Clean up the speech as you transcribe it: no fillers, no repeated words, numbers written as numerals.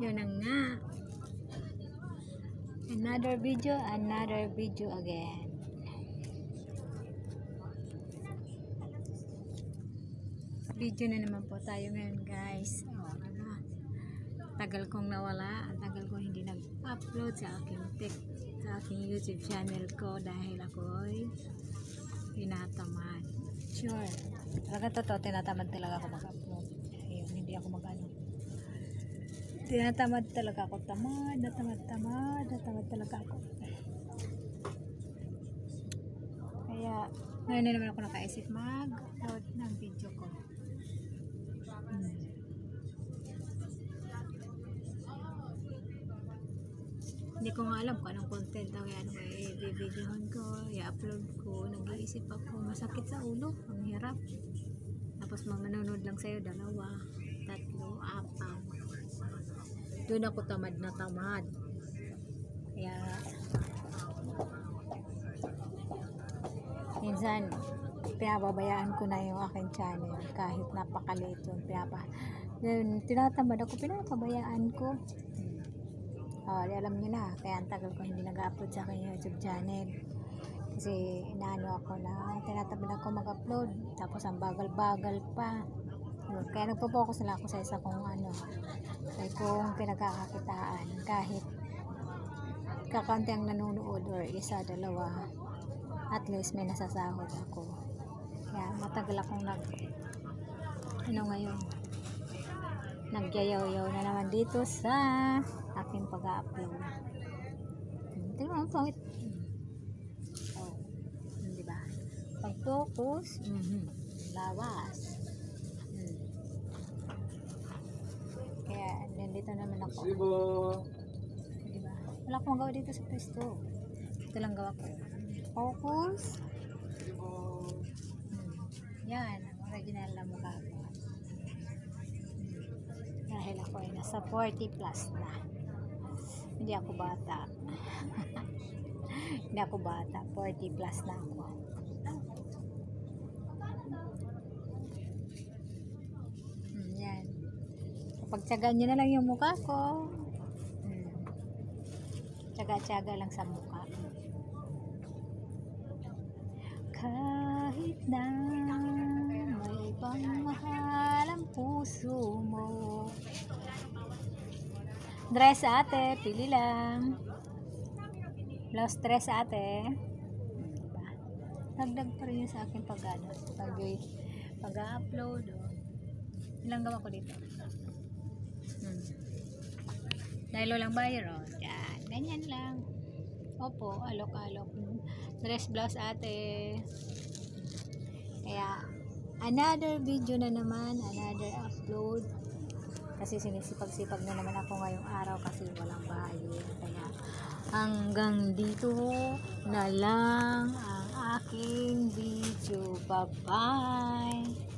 Yun na nga. Another video again. Video na naman po tayo ngayon, guys. Tagal kong nawala, ang tagal kong hindi nag-upload sa aking YouTube channel ko dahil ako'y tinatamad. Sure. Talaga totoo, tinatamad talaga ako mag-upload. Ayun, hindi ako mag-ano. Tinatamad talaga ako. Tamad talaga ako. Kaya, ngayon na naman ako nakaisip mag-upload ng video ko. Hindi ko nga alam kung anong content ang i-videohan ko, i-upload ko. Nag-iisip ako, masakit sa ulo, ang hirap. Tapos manonood lang sa'yo, 2, 3, 4. Doon ako tamad na tamad. Kaya minsan pinababayaan ko na yung aking channel kahit napakaliit yun. Tinatamad ako, pinababayaan ko. Alam nyo na, kaya ang tagal ko hindi nag-upload sa aking YouTube channel kasi inaano ako na tinatamad ako mag-upload, tapos ang bagal-bagal pa. Kaya nagpo-focus na ako sa isa kong kung pinagkakakitaan, kahit kakaunti ang nanonood or 1, 2, at least may nasasahod ako. Kaya matagal akong ngayon nagyayaw-yaw na naman dito sa aking pag-upload. Tingnan mo, pangit. Diba? Pag-focus, lawas. Kaya nandito naman ako. Diba? Wala akong magawa dito sa pwesto. Ito lang gawa ko. Focus. Yan, ang original na mukha ko. Dahil ako ay nasa 40 plus na. Hindi ako bata. Hindi ako bata. 40 plus na ako. Yan. Kapag tsagaan nyo na lang yung mukha ko. Tsaga-tsaga lang sa mukha. Kahit na may pangmahal ang puso mo. Dress ate, pili lang. Blouse dress ate. Diba? Dagdag pa rin yun sa akin pag-upload. Ilang gawa ko dito? Dahil walang buyer, yan, ganyan lang. Opo, alok-alok. Dress blouse ate. Kaya another video na naman, another upload. Kasi sinisipag-sipag na naman ako ngayong araw kasi walang buyer. Kaya hanggang dito na lang ang aking video. Bye-bye!